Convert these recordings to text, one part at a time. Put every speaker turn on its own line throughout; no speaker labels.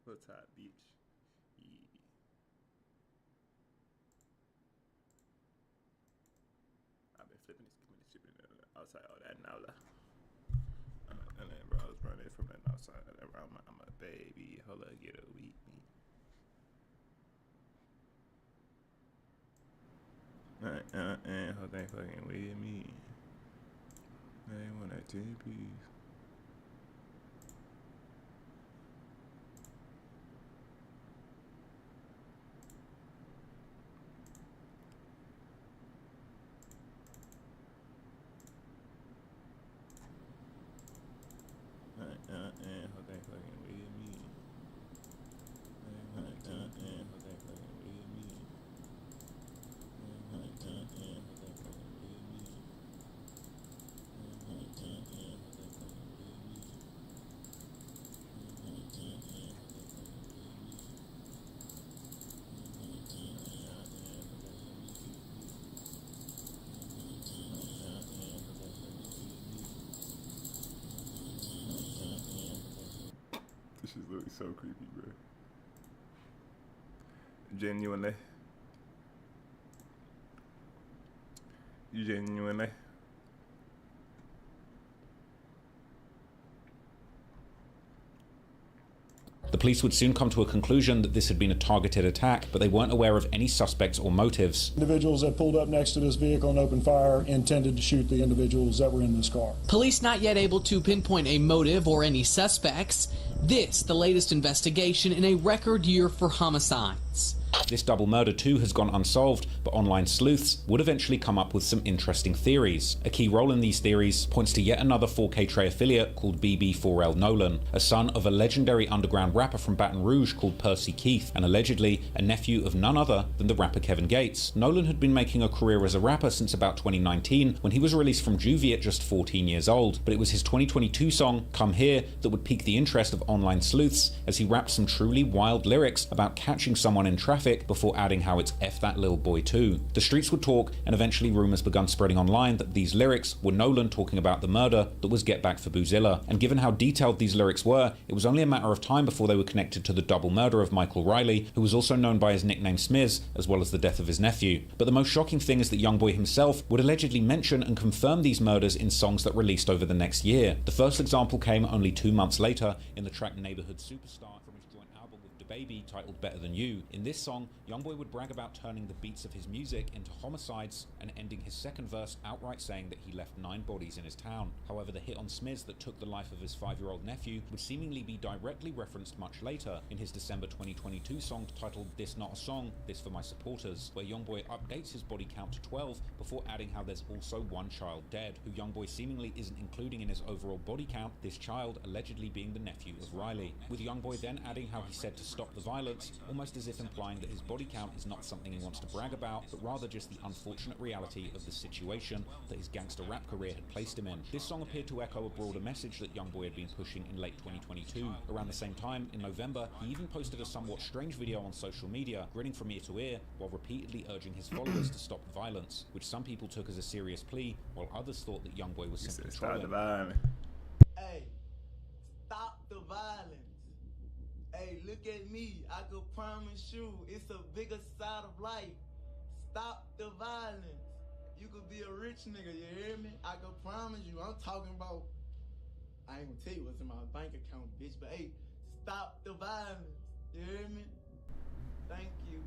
What's hot, bitch? Yeah. I've been flipping this, giving this shit outside all that now. And then, bro, I was running from that outside. I'm a baby. Hold up, get a week. Hope they fucking with me. They want that 10 piece. Hope they fucking with me. Hope they fucking with me. This is literally so creepy, bro. Genuinely.
The police would soon come to a conclusion that this had been a targeted attack, but they weren't aware of any suspects or motives.
Individuals that pulled up next to this vehicle and opened fire intended to shoot the individuals that were in this car.
Police not yet able to pinpoint a motive or any suspects. This, the latest investigation in a record year for homicides.
This double murder too has gone unsolved, but online sleuths would eventually come up with some interesting theories. A key role in these theories points to yet another 4K Trey affiliate called BB4L Nolan, a son of a legendary underground rapper from Baton Rouge called Percy Keith, and allegedly a nephew of none other than the rapper Kevin Gates. Nolan had been making a career as a rapper since about 2019, when he was released from juvie at just 14 years old, but it was his 2022 song, Come Here, that would pique the interest of online sleuths as he rapped some truly wild lyrics about catching someone in traffic before adding how it's F that little boy too. The streets would talk, and eventually rumors begun spreading online that these lyrics were Nolan talking about the murder that was Get Back for Boozilla, and given how detailed these lyrics were, it was only a matter of time before they were connected to the double murder of Michael Riley, who was also known by his nickname Smiz, as well as the death of his nephew. But the most shocking thing is that Youngboy himself would allegedly mention and confirm these murders in songs that released over the next year. The first example came only 2 months later in the track Neighborhood Superstar from his joint album with DaBaby titled Better Than You. In this song, Youngboy would brag about turning the beats of his music into homicides and ending his second verse outright saying that he left 9 bodies in his town. However, the hit on Smiz that took the life of his 5-year-old nephew would seemingly be directly referenced much later in his December 2022 song titled This Not a Song, This For My Supporters, where Youngboy updates his body count to 12 before adding how there's also 1 child dead, who Youngboy seemingly isn't including in his overall body count, this child allegedly being the nephew of Riley, with Youngboy then adding how he said to stop the violence, almost as if implying that his body count is not something he wants to brag about, but rather just the unfortunate reality of the situation that his gangster rap career had placed him in. This song appeared to echo a broader message that Youngboy had been pushing in late 2022. Around the same time, in November, he even posted a somewhat strange video on social media, grinning from ear to ear, while repeatedly urging his followers to stop the violence, which some people took as a serious plea, while others thought that Youngboy was simply trolling.
Hey, stop the violence. Hey, look at me. I could promise you it's a bigger side of life. Stop the violence. You could be a rich nigga, you hear me? I could promise you. I'm talking about, I ain't gonna tell you what's in my bank account, bitch, but hey, stop the violence. You hear me? Thank you.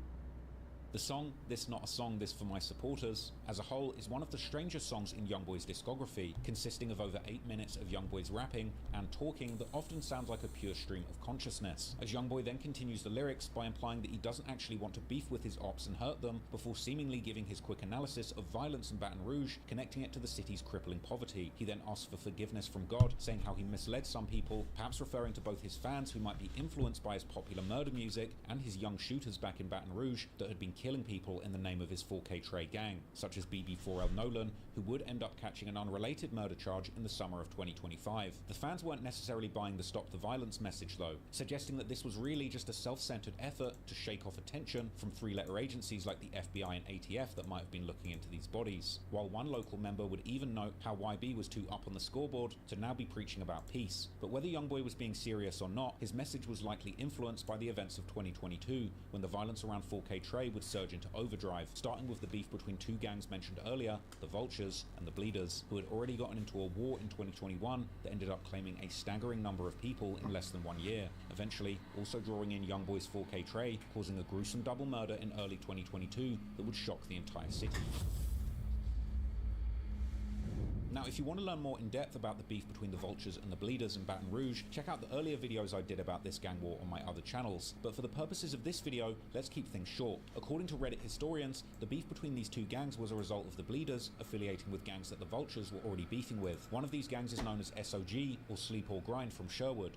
The song, This Not a Song, This For My Supporters, as a whole is one of the strangest songs in Youngboy's discography, consisting of over 8 minutes of Youngboy's rapping and talking that often sounds like a pure stream of consciousness, as Youngboy then continues the lyrics by implying that he doesn't actually want to beef with his ops and hurt them, before seemingly giving his quick analysis of violence in Baton Rouge, connecting it to the city's crippling poverty. He then asks for forgiveness from God, saying how he misled some people, perhaps referring to both his fans who might be influenced by his popular murder music and his young shooters back in Baton Rouge that had been killing people in the name of his 4K Trey gang, such as BB4L Nolan, who would end up catching an unrelated murder charge in the summer of 2025. The fans weren't necessarily buying the stop the violence message though, suggesting that this was really just a self-centered effort to shake off attention from three-letter agencies like the FBI and ATF that might have been looking into these bodies. While one local member would even note how YB was too up on the scoreboard to now be preaching about peace. But whether Youngboy was being serious or not, his message was likely influenced by the events of 2022, when the violence around 4K Trey would surge into overdrive, starting with the beef between two gangs mentioned earlier, the Vultures and the Bleeders, who had already gotten into a war in 2021 that ended up claiming a staggering number of people in less than 1 year, eventually also drawing in Youngboy's 4K Trey, causing a gruesome double murder in early 2022 that would shock the entire city. Now, if you want to learn more in depth about the beef between the Vultures and the Bleeders in Baton Rouge, check out the earlier videos I did about this gang war on my other channels. But for the purposes of this video, let's keep things short. According to Reddit historians, the beef between these two gangs was a result of the Bleeders affiliating with gangs that the Vultures were already beefing with. One of these gangs is known as SOG, or Sleep or Grind, from Sherwood.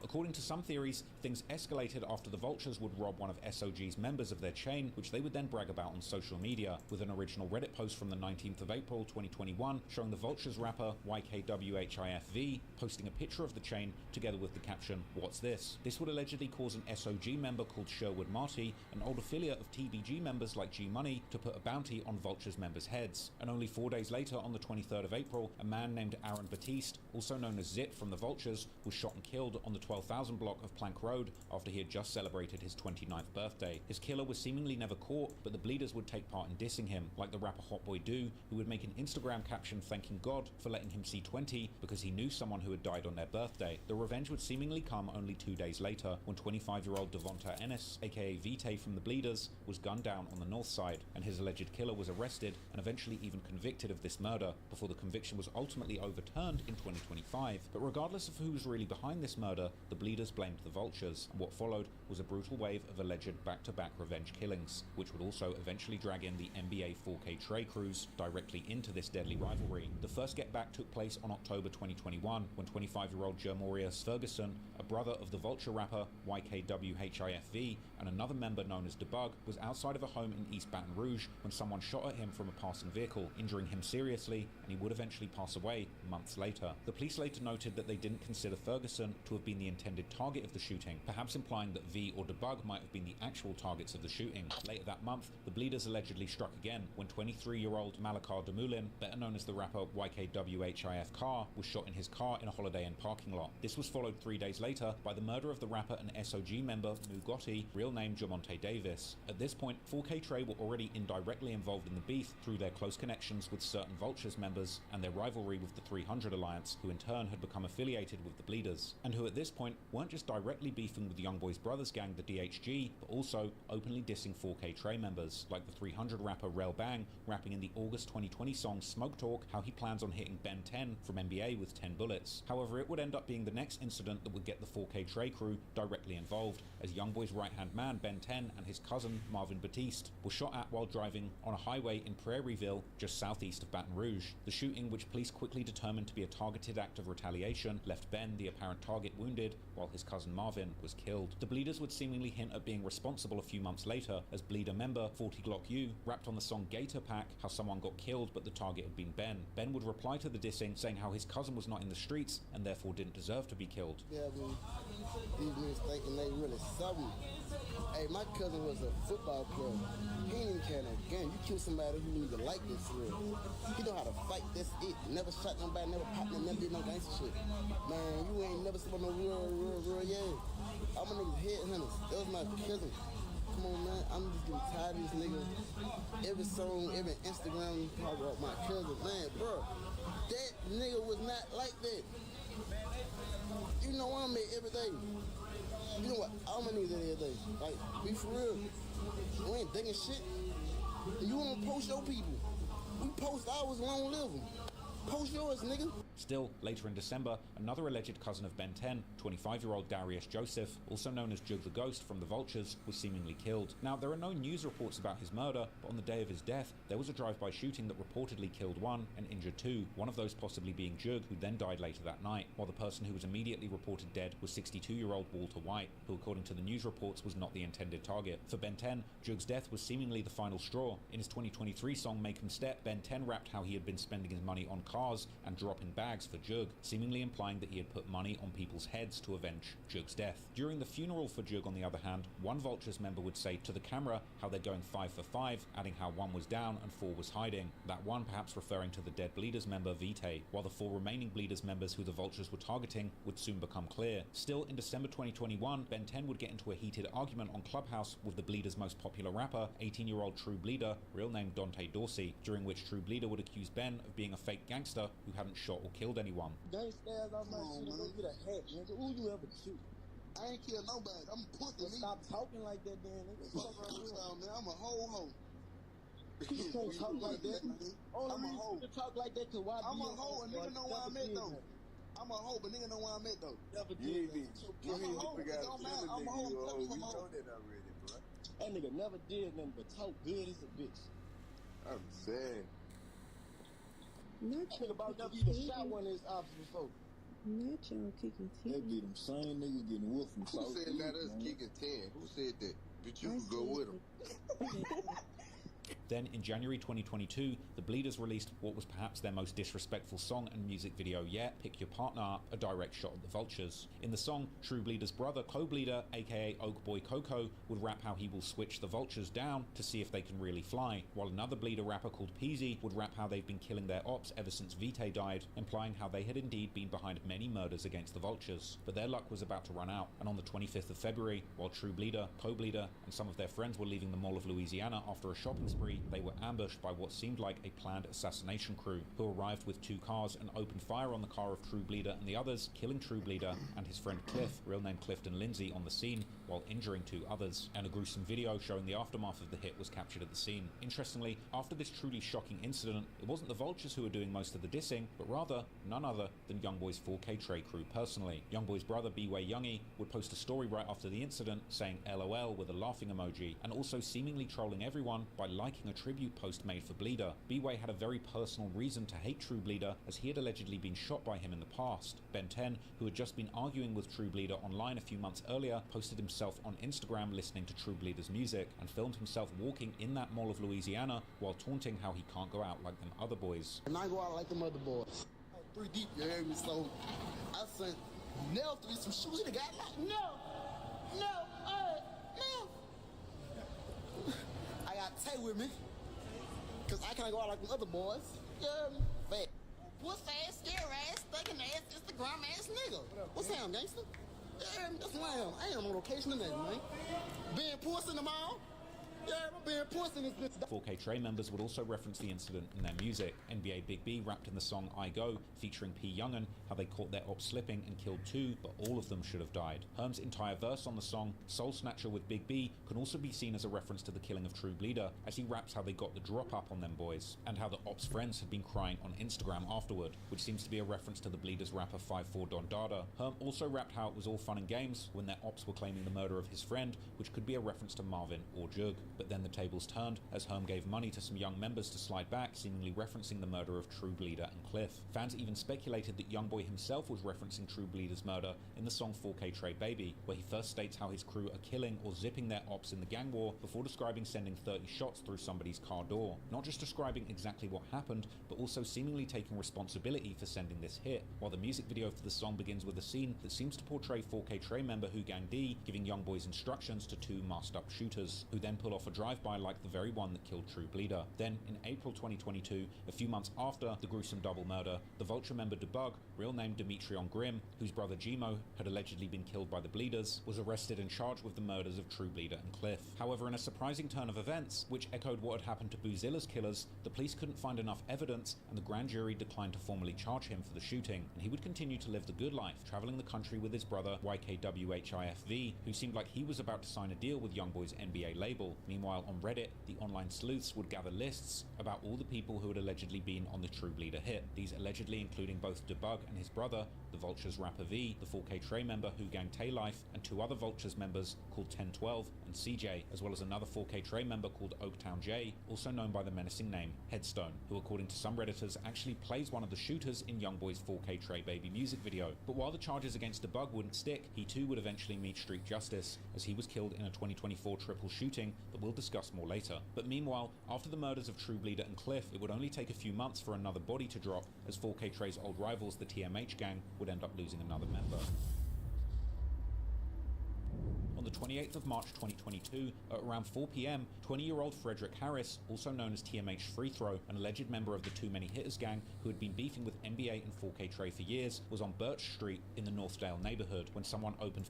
According to some theories, things escalated after the Vultures would rob one of SOG's members of their chain, which they would then brag about on social media, with an original Reddit post from the 19th of April 2021 showing the Vultures rapper YKWHIFV posting a picture of the chain together with the caption, "What's this?" This would allegedly cause an SOG member called Sherwood Marty, an old affiliate of TBG members like G Money, to put a bounty on Vultures members' heads. And only 4 days later, on the 23rd of April, a man named Aaron Batiste, also known as Zip from the Vultures, was shot and killed on the 12,000 block of Plank Road after he had just celebrated his 29th birthday. His killer was seemingly never caught, but the Bleeders would take part in dissing him, like the rapper Hotboy Do, who would make an Instagram caption thanking God for letting him see 20 because he knew someone who had died on their birthday. The revenge would seemingly come only 2 days later, when 25-year-old Devonta Ennis, aka Vitae from the Bleeders, was gunned down on the north side, and his alleged killer was arrested and eventually even convicted of this murder, before the conviction was ultimately overturned in 2025. But regardless of who was really behind this murder, the Bleeders blamed the Vultures, and what followed was a brutal wave of alleged back-to-back revenge killings, which would also eventually drag in the NBA 4K Trey crews directly into this deadly rivalry. The first get-back took place on October 2021, when 25-year-old Jermorius Ferguson, a brother of the Vulture rapper YKWHIFV, and another member known as Debug, was outside of a home in East Baton Rouge when someone shot at him from a passing vehicle, injuring him seriously, and he would eventually pass away months later. The police later noted that they didn't consider Ferguson to have been the intended target of the shooting, perhaps implying that V or Debug might have been the actual targets of the shooting. Later that month, the Bleeders allegedly struck again when 23-year-old Malakar Demulin, better known as the rapper YKWHIF Car, was shot in his car in a Holiday Inn parking lot. This was followed 3 days later by the murder of the rapper and SOG member Mu Gotti, real name Jamonte Davis. At this point, 4K Trey were already indirectly involved in the beef through their close connections with certain Vultures members and their rivalry with the 300 Alliance, who in turn had become affiliated with the Bleeders, and who at this point weren't just directly beefing with Youngboy's brothers gang, the DHG, but also openly dissing 4K Trey members, like the 300 rapper Rel Bang, rapping in the August 2020 song Smoke Talk how he plans on hitting Ben 10 from NBA with 10 bullets. However, it would end up being the next incident that would get the 4K Trey crew directly involved, as Youngboy's right-hand man Ben 10 and his cousin Marvin Batiste were shot at while driving on a highway in Prairieville, just southeast of Baton Rouge. The shooting, which police quickly determined to be a targeted act of retaliation, left Ben, the apparent target, wounded, while his cousin Marvin was killed. The Bleeders would seemingly hint at being responsible a few months later, as Bleeder member 40 Glock U rapped on the song Gator Pack how someone got killed but the target had been Ben. Ben would reply to the dissing saying how his cousin was not in the streets and therefore didn't deserve to be killed.
Yeah, these niggas thinking they really something. Hey, my cousin was a football player. He ain't even carrying a gun. You kill somebody who need to like this shit. He know how to fight, that's it. Never shot nobody, never popped, never did no gangster shit. Man, you ain't never seen no real, yeah. All my niggas headhunters. That was my cousin. Come on, man. I'm just getting tired of this nigga. Every song, every Instagram, talk about my cousin. Man, bro, that nigga was not like that. You know I'm at every day. You know what? All my niggas at every day. Like, be for real. We ain't thinking shit. You wanna post your people. We post ours and we don't live them. Post yours, nigga.
Still, later in December, another alleged cousin of Ben 10, 25-year-old Darius Joseph, also known as Jug the Ghost from the Vultures, was seemingly killed. Now, there are no news reports about his murder, but on the day of his death, there was a drive-by shooting that reportedly killed one and injured two, one of those possibly being Jug, who then died later that night, while the person who was immediately reported dead was 62-year-old Walter White, who according to the news reports was not the intended target. For Ben 10, Jug's death was seemingly the final straw. In his 2023 song Make 'Em Step, Ben 10 rapped how he had been spending his money on cars and dropping bags for Jug, seemingly implying that he had put money on people's heads to avenge Jug's death. During the funeral for Jug, on the other hand, one Vultures member would say to the camera how they're going 5 for 5, adding how 1 was down and 4 was hiding, that 1 perhaps referring to the dead Bleeders member Vitae, while the 4 remaining Bleeders members who the Vultures were targeting would soon become clear. Still, in December 2021, Ben 10 would get into a heated argument on Clubhouse with the Bleeders' most popular rapper, 18-year-old True Bleeder, real name Dante Dorsey, during which True Bleeder would accuse Ben of being a fake gangster who hadn't shot or killed anyone.
Gangsters off my shit, go get a hat, nigga. Who you ever shoot? I ain't kill nobody. I'm pussy. Stop talking like that, then, nigga. Fuck man. I'm a hoe. You can't talk like that, nigga. I'm a hoe. You talk like that, cause why? I'm a hoe, and nigga know why I'm at, though. I'm a hoe, but nigga know why I'm at, though. Never did. I'm a hoe. I'm a hoe. You know that already, bro. That nigga never did nothing but talk good as a bitch. I'm sad. That nigga about never even shot one of his ops before.
Not y'all kicking 10.
They be them same niggas getting whooped from South. Who said not us kicking 10? Who said that? But you could go with them.
Then, in January 2022, the Bleeders released what was perhaps their most disrespectful song and music video yet, Pick Your Partner Up, a direct shot at the Vultures. In the song, True Bleeder's brother, Co-Bleeder, aka Oak Boy Coco, would rap how he will switch the Vultures down to see if they can really fly, while another Bleeder rapper called Peasy would rap how they've been killing their ops ever since Vitae died, implying how they had indeed been behind many murders against the Vultures. But their luck was about to run out, and on the 25th of February, while True Bleeder, Co-Bleeder, and some of their friends were leaving the Mall of Louisiana after a shopping spree, they were ambushed by what seemed like a planned assassination crew, who arrived with 2 cars and opened fire on the car of True Bleeder and the others, killing True Bleeder and his friend Cliff, real name Clifton Lindsay, on the scene, while injuring 2 others, and a gruesome video showing the aftermath of the hit was captured at the scene. Interestingly, after this truly shocking incident, it wasn't the Vultures who were doing most of the dissing, but rather none other than Youngboy's 4K Trey crew personally. Youngboy's brother B-Way Youngie would post a story right after the incident saying LOL with a laughing emoji, and also seemingly trolling everyone by liking a tribute post made for Bleeder. B-Way had a very personal reason to hate True Bleeder, as he had allegedly been shot by him in the past. Ben 10, who had just been arguing with True Bleeder online a few months earlier, posted himself on Instagram listening to True Bleeder's music, and filmed himself walking in that Mall of Louisiana while taunting how he can't go out like them other boys.
And I go out like them other boys. 3 deep, you hear me? So I said, nail 3 some shoes. The guy like, no. I got Tay with me, cause I can't go out like the other boys. Yeah, fat. Puss ass, scare ass, thinking ass, Instagram ass nigga. What's him, gangster? Yeah, that's who I am. I ain't on location or nothing, man. Being puss in the mall. Yeah, I'm being puss in this bitch.
4K Trey members would also reference the incident in their music. NBA Big B rapped in the song I Go, featuring P. Youngin, how they caught their ops slipping and killed 2, but all of them should have died. Herm's entire verse on the song, Soul Snatcher with Big B, can also be seen as a reference to the killing of True Bleeder, as he raps how they got the drop up on them boys, and how the ops friends had been crying on Instagram afterward, which seems to be a reference to the Bleeders rapper 5'4" Don Dada. Herm also rapped how it was all fun and games when their ops were claiming the murder of his friend, which could be a reference to Marvin or Jug. But then the tables turned, as Herm gave money to some young members to slide back, seemingly referencing the murder of True Bleeder and Cliff. Fans even speculated that Youngboy himself was referencing True Bleeder's murder in the song 4K Trey Baby, where he first states how his crew are killing or zipping their ops in the gang war before describing sending 30 shots through somebody's car door. Not just describing exactly what happened, but also seemingly taking responsibility for sending this hit, while the music video for the song begins with a scene that seems to portray 4K Trey member Who Gang D giving Youngboy's instructions to 2 masked up shooters, who then pull off a drive-by like the very one that killed True Bleeder. Then, in April 2022, a few months after the gruesome double murder, the Vulture member Debug, real name Demetrion Grimm, whose brother Gmo had allegedly been killed by the Bleeders, was arrested and charged with the murders of True Bleeder and Cliff. However, in a surprising turn of events, which echoed what had happened to Boozilla's killers, the police couldn't find enough evidence, and the grand jury declined to formally charge him for the shooting, and he would continue to live the good life, traveling the country with his brother YKWHIFV, who seemed like he was about to sign a deal with Youngboy's NBA label, Meanwhile, on Reddit, the online sleuths would gather lists about all the people who had allegedly been on the True Bleeder hit. These allegedly including both Debug and his brother, the Vultures rapper V, the 4K Trey member Who Gang Tay Life, and two other Vultures members called 1012 and CJ, as well as another 4K Trey member called Oaktown J, also known by the menacing name Headstone, who according to some Redditors actually plays one of the shooters in Youngboy's 4K Trey Baby music video. But while the charges against Debug wouldn't stick, he too would eventually meet street justice, as he was killed in a 2024 triple shooting that we'll discuss more later. But meanwhile, after the murders of True Bleeder and Cliff, it would only take a few months for another body to drop, as 4K Trey's old rivals, the TMH gang, would end up losing another member. On the 28th of March 2022, at around 4 PM, 20-year-old Frederick Harris, also known as TMH Free Throw, an alleged member of the Too Many Hitters gang who had been beefing with NBA and 4K Trey for years, was on Birch Street in the Northdale neighborhood when someone opened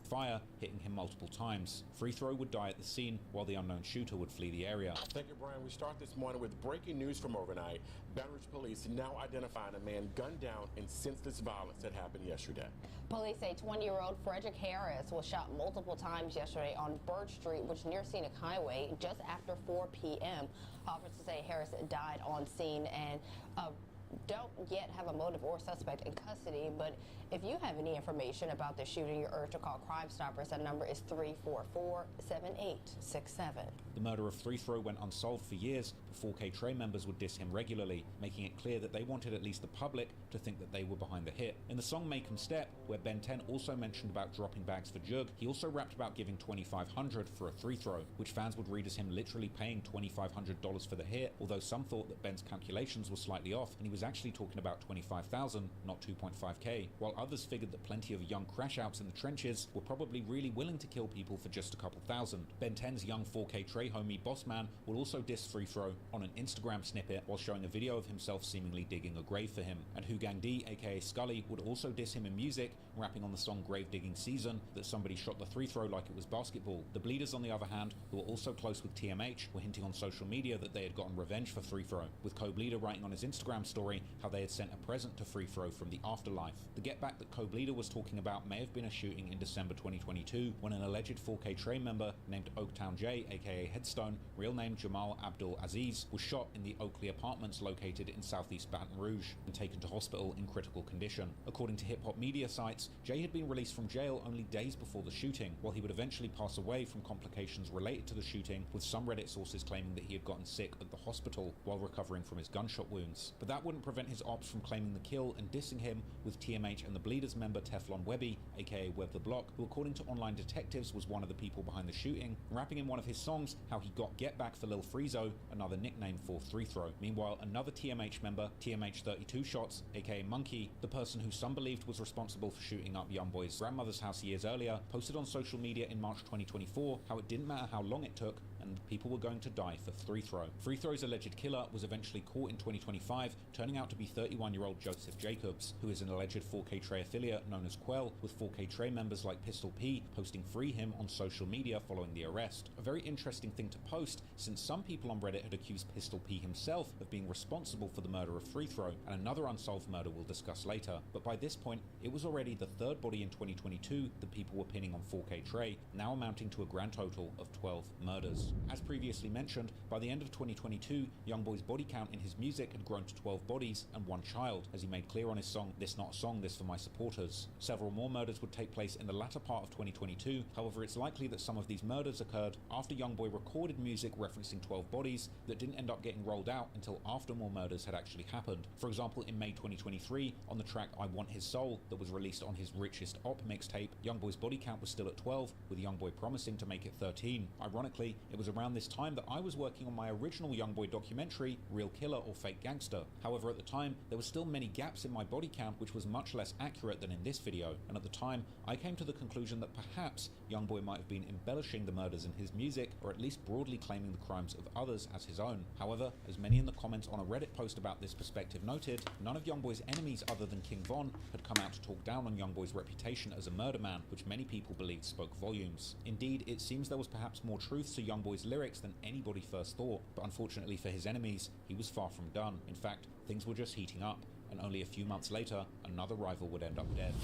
fire, hitting him multiple times. Free Throw would die at the scene, while the unknown shooter would flee the area.
Thank you, Brian. We start this morning with breaking news from overnight. Baton Rouge police now identifying a man gunned down in senseless violence that happened yesterday.
Police say 20-year-old Frederick Harris was shot multiple times yesterday on Birch Street, which near Scenic Highway, just after 4 p.m. Officers say Harris died on scene and don't yet have a motive or suspect in custody, but if you have any information about the shooting, you're urged to call Crime Stoppers. That number is 344-7867.
The murder of Free Throw went unsolved for years, but 4K Trey members would diss him regularly, making it clear that they wanted at least the public to think that they were behind the hit. In the song Make 'Em Step, where Ben 10 also mentioned about dropping bags for Jug, he also rapped about giving $2,500 for a free throw, which fans would read as him literally paying $2,500 for the hit, although some thought that Ben's calculations were slightly off and he was actually talking about 25,000, not 2.5k, while others figured that plenty of young crash outs in the trenches were probably really willing to kill people for just a couple thousand. Ben 10's young 4K Trey homie Bossman will also diss Free Throw on an Instagram snippet while showing a video of himself seemingly digging a grave for him. And Who Gang D, aka Scully, would also diss him in music, rapping on the song Grave Digging Season that somebody shot the free throw like it was basketball. The Bleeders, on the other hand, who were also close with TMH, were hinting on social media that they had gotten revenge for Free Throw, with Co-Bleeder writing on his Instagram story how they had sent a present to Free Throw from the afterlife. The get back that Co-Bleeder was talking about may have been a shooting in December 2022 when an alleged 4K Trey member named Oaktown J, aka Headstone, real name Jamal Abdul Aziz, was shot in the Oakley Apartments located in southeast Baton Rouge and taken to hospital in critical condition. According to hip-hop media sites, Jay had been released from jail only days before the shooting, while he would eventually pass away from complications related to the shooting, with some Reddit sources claiming that he had gotten sick at the hospital while recovering from his gunshot wounds. But that wouldn't prevent his ops from claiming the kill and dissing him, with TMH and the Bleeders member Teflon Webby, aka Web the Block, who according to online detectives was one of the people behind the shooting, rapping in one of his songs how he got get back for Lil Friezo, another nickname for Free Throw. Meanwhile, another TMH member, TMH 32 Shots, aka Monkey, the person who some believed was responsible for shooting up Youngboy's grandmother's house years earlier, posted on social media in March 2024 how it didn't matter how long it took and people were going to die for Free Throw. Free Throw's alleged killer was eventually caught in 2025, turning out to be 31-year-old Joseph Jacobs, who is an alleged 4K Trey affiliate known as Quell, with 4K Trey members like Pistol P posting free him on social media following the arrest. A very interesting thing to post, since some people on Reddit had accused Pistol P himself of being responsible for the murder of Free Throw, and another unsolved murder we'll discuss later. But by this point, it was already the third body in 2022 that people were pinning on 4K Trey, now amounting to a grand total of 12 murders. As previously mentioned, by the end of 2022, Youngboy's body count in his music had grown to 12 bodies and 1 child, as he made clear on his song This Not a Song, This For My Supporters. Several more murders would take place in the latter part of 2022, however it's likely that some of these murders occurred after Youngboy recorded music referencing 12 bodies that didn't end up getting rolled out until after more murders had actually happened. For example, in May 2023, on the track I Want His Soul that was released on his Richest Op mixtape, Youngboy's body count was still at 12, with Youngboy promising to make it 13. Ironically, it was around this time that I was working on my original Youngboy documentary, Real Killer or Fake Gangster. However, at the time, there were still many gaps in my body count which was much less accurate than in this video, and at the time, I came to the conclusion that perhaps Youngboy might have been embellishing the murders in his music, or at least broadly claiming the crimes of others as his own. However, as many in the comments on a Reddit post about this perspective noted, none of Youngboy's enemies other than King Von had come out to talk down on Youngboy's reputation as a murder man, which many people believed spoke volumes. Indeed, it seems there was perhaps more truth to Youngboy's lyrics than anybody first thought, but unfortunately for his enemies, he was far from done. In fact, things were just heating up, and only a few months later, another rival would end up dead.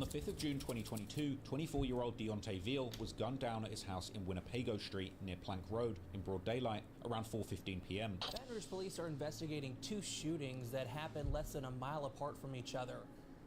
the 5th of June 2022, 24-year-old Deontay Veal was gunned down at his house in Winnebago Street near Plank Road in broad daylight around 4:15 p.m.
Baton Rouge police are investigating two shootings that happened less than a mile apart from each other.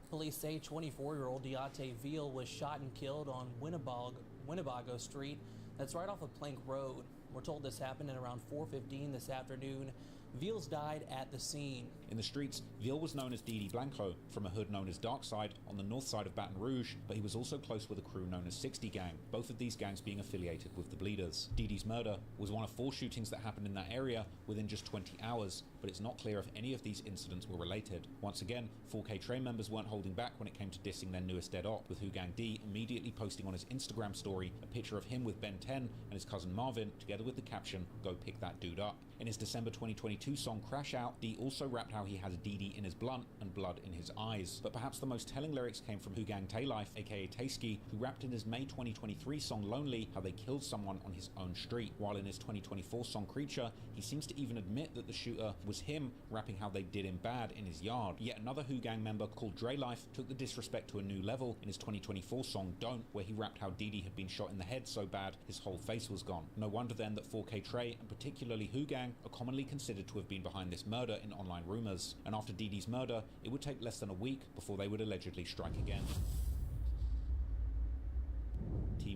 Police say 24-year-old Deontay Veal was shot and killed on Winnebago Street. That's right off of Plank Road. We're told this happened at around 4:15 this afternoon. Veals died at the scene.
In the streets, Veal was known as Didi Blanco from a hood known as Darkside on the north side of Baton Rouge, but he was also close with a crew known as 60 Gang, both of these gangs being affiliated with the Bleeders. Didi's murder was one of 4 shootings that happened in that area within just 20 hours, but it's not clear if any of these incidents were related. Once again, 4K Trey members weren't holding back when it came to dissing their newest dead op, with Who Gang D immediately posting on his Instagram story a picture of him with Ben 10 and his cousin Marvin, together with the caption, "Go pick that dude up." In his December 2022 song Crash Out, D also rapped how he has Didi in his blunt and blood in his eyes. But perhaps the most telling lyrics came from Who Gang Taylife, aka Taysky, who rapped in his May 2023 song Lonely how they killed someone on his own street. While in his 2024 song Creature, he seems to even admit that the shooter was him, rapping how they did him bad in his yard. Yet another Who Gang member called Dre Life took the disrespect to a new level in his 2024 song Don't, where he rapped how Didi had been shot in the head so bad his whole face was gone. No wonder then that 4K Trey, and particularly Who Gang, are commonly considered to have been behind this murder in online rumors. And after Didi's murder, it would take less than a week before they would allegedly strike again.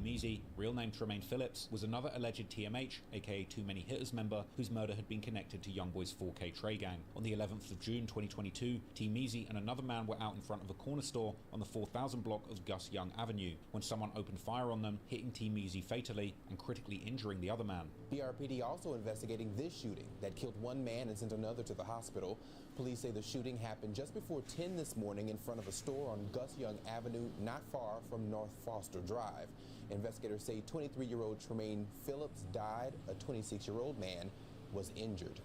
Meezy, real name Tremaine Phillips, was another alleged TMH, aka Too Many Hitters member, whose murder had been connected to Youngboy's 4K Trey gang. On the 11th of June 2022, Meezy and another man were out in front of a corner store on the 4000 block of Gus Young Avenue when someone opened fire on them, hitting Meezy fatally and critically injuring the other man.
BRPD also investigating this shooting that killed one man and sent another to the hospital. Police say the shooting happened just before 10 this morning in front of a store on Gus Young Avenue, not far from North Foster Drive. Investigators say 23-year-old Tremaine Phillips died. A 26-year-old man was injured.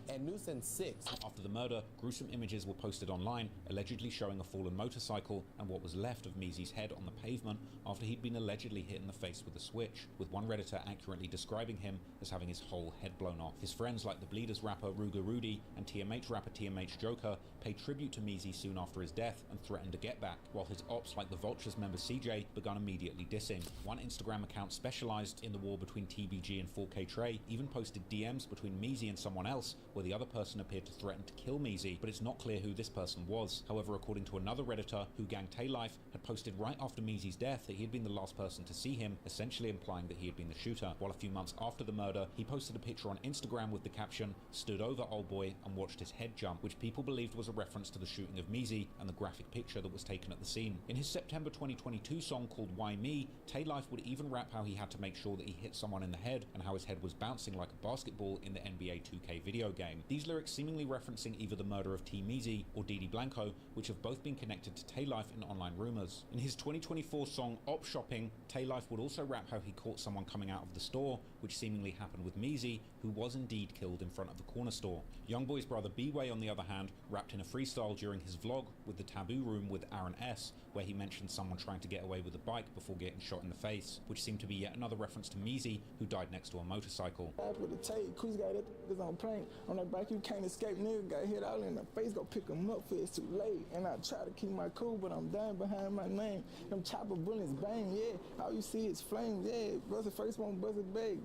And news in 6.
After the murder, gruesome images were posted online, allegedly showing a fallen motorcycle and what was left of Meezy's head on the pavement after he'd been allegedly hit in the face with a switch, with one Redditor accurately describing him as having his whole head blown off. His friends like the Bleeders rapper Ruger Rudy and TMH rapper TMH Joker paid tribute to Meezy soon after his death and threatened to get back, while his ops like the Vultures member CJ began immediately dissing. One Instagram account specialized in the war between TBG and 4K Trey even posted DMs between Meezy and someone else, where the other person appeared to threaten to kill Meezy, but it's not clear who this person was. However, according to another Redditor, Who Gang Taylife had posted right after Meezy's death that he had been the last person to see him, essentially implying that he had been the shooter. While a few months after the murder, he posted a picture on Instagram with the caption, "Stood over old boy and watched his head jump," which people believed was a reference to the shooting of Meezy and the graphic picture that was taken at the scene. In his September 2022 song called Why Me, Taylife would even rap how he had to make sure that he hit someone in the head and how his head was bouncing like a basketball in the NBA 2K video game. These lyrics seemingly referencing either the murder of Meezy or Didi Blanco, which have both been connected to Taylife in online rumors. In his 2024 song Op Shopping, Taylife would also rap how he caught someone coming out of the store, which seemingly happened with Meezy, who was indeed killed in front of the corner store. Youngboy's brother B-Way, on the other hand, rapped in a freestyle during his vlog with the Taboo Room with Aaron S, where he mentioned someone trying to get away with a bike before getting shot in the face, which seemed to be yet another reference to Meezy, who died next to a motorcycle.
With the tape, Cruz got it on plane. On that bike, you can't escape. Nigga got hit all in the face. Go pick him up for it's too late. And I try to keep my cool, but I'm dying behind my name. Them chopper bullets bang, yeah. All you see is flames, yeah. Bust the first one, bust it big.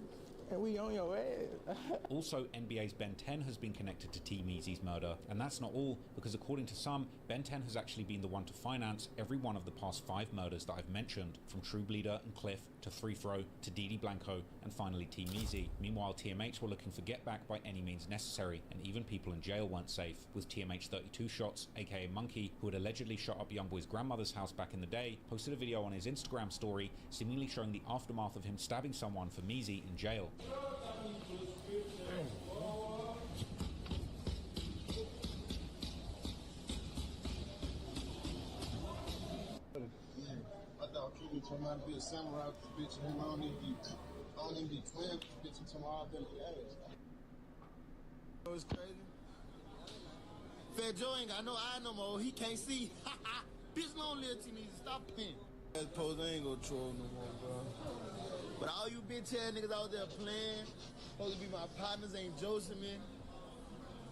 And we on your ass.
Also, NBA's Ben 10 has been connected to Meezy's murder, and that's not all, because according to some, Ben 10 has actually been the one to finance every one of the past 5 murders that I've mentioned, from True Bleeder and Cliff to 3-Throw to Didi Blanco and finally Meezy. Meanwhile, TMH were looking for get back by any means necessary, and even people in jail weren't safe, with TMH 32 Shots, aka Monkey, who had allegedly shot up Youngboy's grandmother's house back in the day, posted a video on his Instagram story seemingly showing the aftermath of him stabbing someone for Meezy in jail.
I thought Cuban turned out to be a samurai with this bitch, and I don't even be twin with this bitch until my authentic ass. It was crazy. Fat Joe ain't got no eye no more. He can't see. Bitch, long live T-Meezy. Stop playing. That pose I ain't gonna troll no more, bro. But all you bitch ass niggas out there playing, supposed to be my partners, ain't Joseph, man.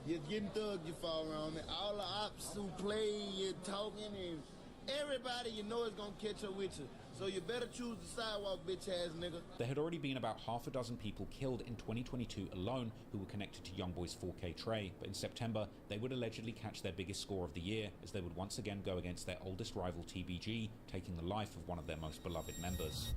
You're getting thug, you fall around, man. All the ops who play, you're talking and Everybody you know is gonna catch up with you. So you better choose the sidewalk, bitch ass nigga.
There had already been about half a dozen people killed in 2022 alone who were connected to Youngboy's 4K Trey, but in September they would allegedly catch their biggest score of the year as they would once again go against their oldest rival TBG, taking the life of one of their most beloved members.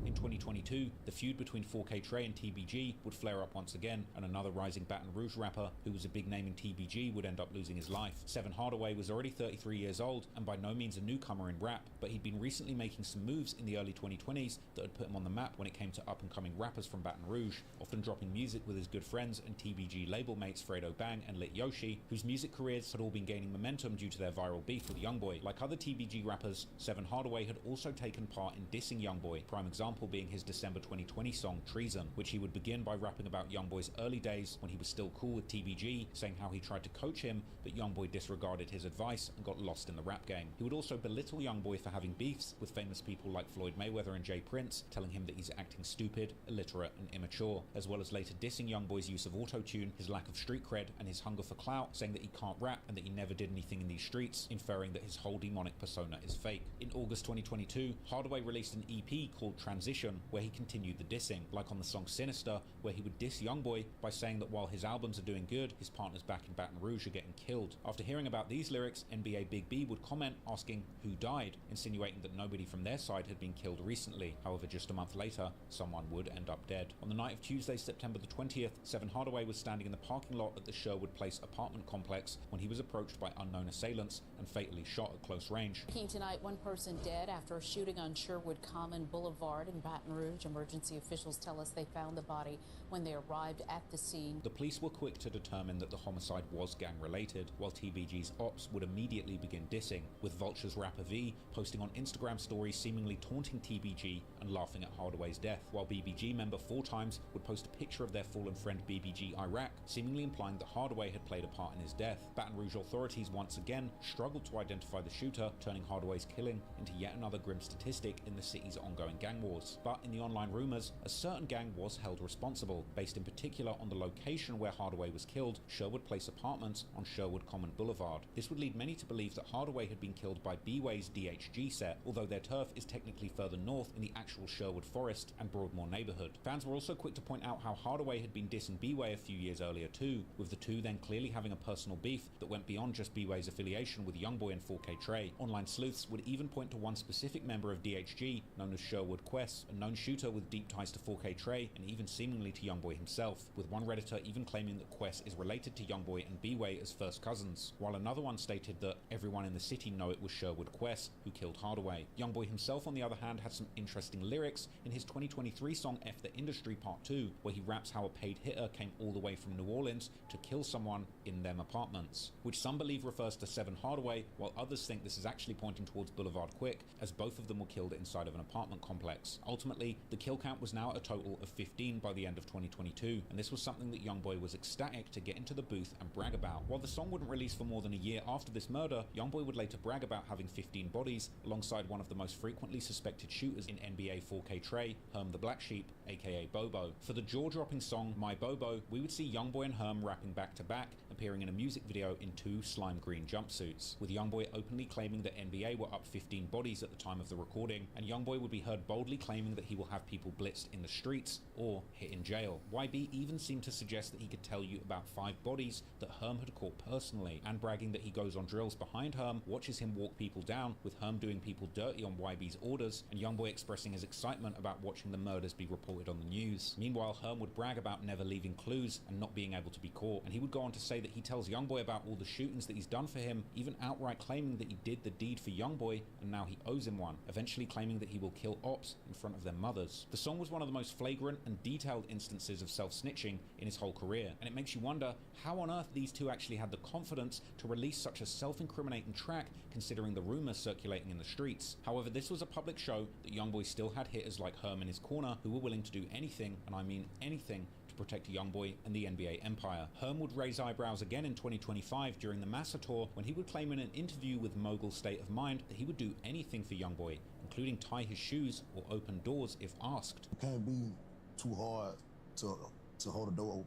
In 2022, the feud between 4K Trey and TBG would flare up once again, and another rising Baton Rouge rapper who was a big name in TBG would end up losing his life. Seven Hardaway was already 33 years old and by no means a newcomer in rap, but he'd been recently making some moves in the early 2020s that had put him on the map when it came to up-and-coming rappers from Baton Rouge, often dropping music with his good friends and TBG label mates Fredo Bang and Lit Yoshi, whose music careers had all been gaining momentum due to their viral beef with Youngboy. Like other TBG rappers, Seven Hardaway had also taken part in dissing Youngboy, prime example being his December 2020 song Treason, which he would begin by rapping about Youngboy's early days when he was still cool with TBG, saying how he tried to coach him, but Youngboy disregarded his advice and got lost in the rap game. He would also belittle Youngboy for having beefs with famous people like Floyd Mayweather and Jay Prince, telling him that he's acting stupid, illiterate, and immature, as well as later dissing Youngboy's use of auto-tune, his lack of street cred, and his hunger for clout, saying that he can't rap and that he never did anything in these streets, inferring that his whole demonic persona is fake. In August 2022, Hardaway released an EP called Transition, where he continued the dissing, like on the song Sinister, where he would diss Youngboy by saying that while his albums are doing good, his partners back in Baton Rouge are getting killed. After hearing about these lyrics, NBA Big B would comment asking who died, insinuating that nobody from their side had been killed recently. However, just a month later, someone would end up dead. On the night of Tuesday, September the 20th, Seven Hardaway was standing in the parking lot at the Sherwood Place apartment complex when he was approached by unknown assailants and fatally shot at close range.
Tonight, one person dead after a shooting on Sherwood Common Boulevard in Baton Rouge. Emergency officials tell us they found the body when they arrived at the scene.
The police were quick to determine that the homicide was gang-related, while TBG's ops would immediately begin dissing, with Vulture's rapper V posting on Instagram stories seemingly taunting TBG and laughing at Hardaway's death, while BBG member 4Times would post a picture of their fallen friend BBG Iraq, seemingly implying that Hardaway had played a part in his death. Baton Rouge authorities once again struggled to identify the shooter, turning Hardaway's killing into yet another grim statistic in the city's ongoing gang wars. But in the online rumors, a certain gang was held responsible, based in particular on the location where Hardaway was killed, Sherwood Place Apartments on Sherwood Common Boulevard. This would lead many to believe that Hardaway had been killed by B-Way's DHG set, although their turf is technically further north in the actual Sherwood Forest and Broadmoor neighborhood. Fans were also quick to point out how Hardaway had been dissing B-Way a few years earlier too, with the two then clearly having a personal beef that went beyond just B-Way's affiliation with Youngboy and 4K Trey. Online sleuths would even point to one specific member of DHG, known as Sherwood Quest, a known shooter with deep ties to 4K Trey and even seemingly to Youngboy himself, with one Redditor even claiming that Quest is related to Youngboy and B-Way as first cousins, while another one stated that everyone in the city know it was Sherwood Quest who killed Hardaway. Youngboy himself, on the other hand, had some interesting lyrics in his 2023 song F the Industry Part 2, where he raps how a paid hitter came all the way from New Orleans to kill someone in them apartments, which some believe refers to Seven Hardaway, while others think this is actually pointing towards Boulevard Quick, as both of them were killed inside of an apartment complex. Ultimately, the kill count was now a total of 15 by the end of 2022, and this was something that Youngboy was ecstatic to get into the booth and brag about. While the song wouldn't release for more than a year after this murder, Youngboy would later brag about having 15 bodies alongside one of the most frequently suspected shooters in NBA 4K Trey, Herm the Black Sheep, aka Bobo. For the jaw-dropping song My Bobo, we would see Youngboy and Herm rapping back-to-back, appearing in a music video in 2 slime green jumpsuits, with Youngboy openly claiming that NBA were up 15 bodies at the time of the recording, and Youngboy would be heard boldly claiming that he will have people blitzed in the streets or hit in jail. YB even seemed to suggest that he could tell you about 5 bodies that Herm had caught personally, and bragging that he goes on drills behind Herm, watches him walk people down, with Herm doing people dirty on YB's orders, and Youngboy expressing his excitement about watching the murders be reported on the news. Meanwhile, Herm would brag about never leaving clues and not being able to be caught, and he would go on to say that he tells Youngboy about all the shootings that he's done for him, even outright claiming that he did the deed for Youngboy and now he owes him one, eventually claiming that he will kill ops in front of their mothers. The song was one of the most flagrant and detailed instances of self-snitching in his whole career, and it makes you wonder how on earth these two actually had the confidence to release such a self-incriminating track considering the rumors circulating in the streets. However, this was a public show that Youngboy still had hitters like Herm in his corner who were willing to do anything, and I mean anything, to protect Youngboy and the NBA empire. Herm would raise eyebrows again in 2025 during the Massa tour when he would claim in an interview with Mogul State of Mind that he would do anything for Youngboy, including tie his shoes or open doors if asked.
It can't be too hard to hold a door open.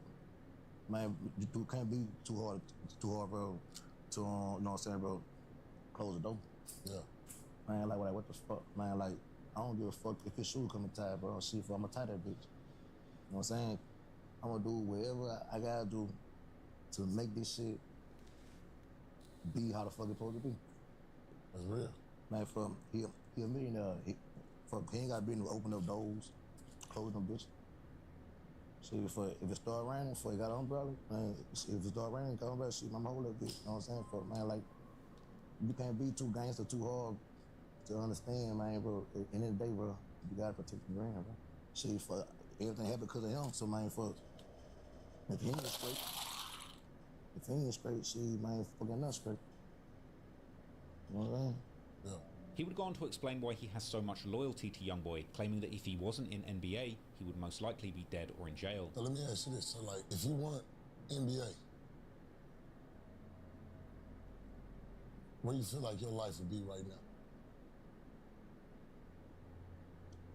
Man, you can't be too hard, bro. to, you know what I'm saying, bro, close the door.
Yeah.
Man, like, what the fuck? Man, like, I don't give a fuck if his shoe coming tied, bro. Shit, I'ma tie that bitch. You know what I'm saying? I'm gonna do whatever I gotta do to make this shit be how the fuck it's supposed to be.
That's real.
Man, he a millionaire. He ain't gotta be able to open up doors, close them bitches. See, if it start raining, he got an umbrella, man, if it start raining, got an umbrella, shit, I'ma hold that bitch. You know what I'm saying? Man, like, you can't be too gangster, too hard to understand, man, bro. At the end of the day, bro, you gotta protect the brand, bro. Shit, everything happened because of him, so, man, if he ain't straight, shit, man, fucking not straight. You know what I'm saying?
Yeah.
He would go on to explain why he has so much loyalty to Youngboy, claiming that if he wasn't in NBA, he would most likely be dead or in jail.
So let me ask you this, so like, if you weren't NBA, where do you feel like your life would be right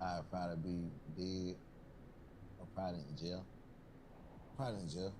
now?
I'd probably be dead or probably in jail. Probably in jail.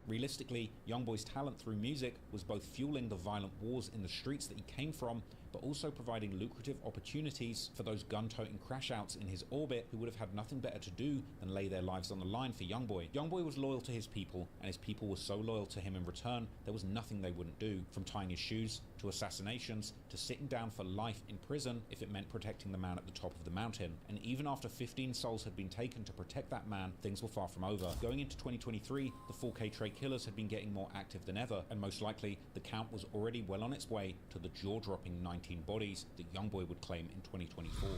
Realistically, Youngboy's talent through music was both fueling the violent wars in the streets that he came from, but also providing lucrative opportunities for those gun-toting crash-outs in his orbit who would have had nothing better to do than lay their lives on the line for Youngboy. Youngboy was loyal to his people, and his people were so loyal to him in return, there was nothing they wouldn't do, from tying his shoes, to assassinations, to sitting down for life in prison if it meant protecting the man at the top of the mountain. And even after 15 souls had been taken to protect that man, things were far from over. Going into 2023, the 4K Trey killers had been getting more active than ever, and most likely, the count was already well on its way to the jaw-dropping 19 bodies that Youngboy would claim in 2024.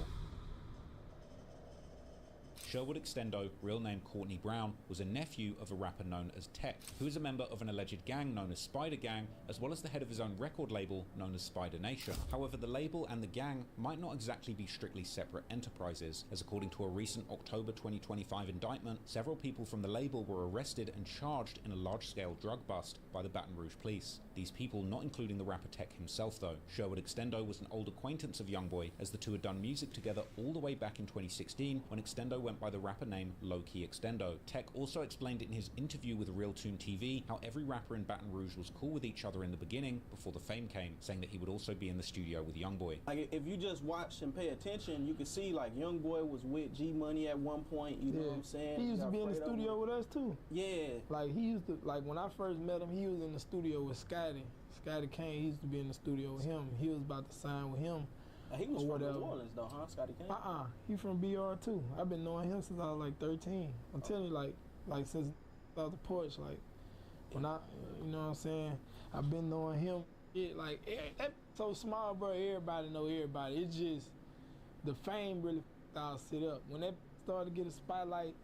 Sherwood Extendo, real name Courtney Brown, was a nephew of a rapper known as Tech, who is a member of an alleged gang known as Spider Gang, as well as the head of his own record label known as Spider Nation. However, the label and the gang might not exactly be strictly separate enterprises, as according to a recent October 2025 indictment, several people from the label were arrested and charged in a large-scale drug bust by the Baton Rouge police. These people not including the rapper Tech himself though. Sherwood Extendo was an old acquaintance of Youngboy, as the two had done music together all the way back in 2016 when Extendo went by the rapper name Low Key Extendo. Tech also explained in his interview with Real Tune TV how every rapper in Baton Rouge was cool with each other in the beginning before the fame came, saying that he would also be in the studio with Youngboy.
Like if you just watch and pay attention, you can see like Youngboy was with G Money at one point, you know what I'm saying?
He used to be in the studio with us too.
Yeah.
Like he used to, like when I first met him, he was in the studio with Scotty Kane. He used to be in the studio with him. He was about to sign with him.
He was from New Orleans though, huh? Scotty Kane?
He from BR too. I've been knowing him since I was like 13. I'm telling you, like since out the porch, like when I, you know what I'm saying? I've been knowing him. Like that so small, bro. Everybody know everybody. It's just the fame really f***ed our shit up. When that started to get a spotlight,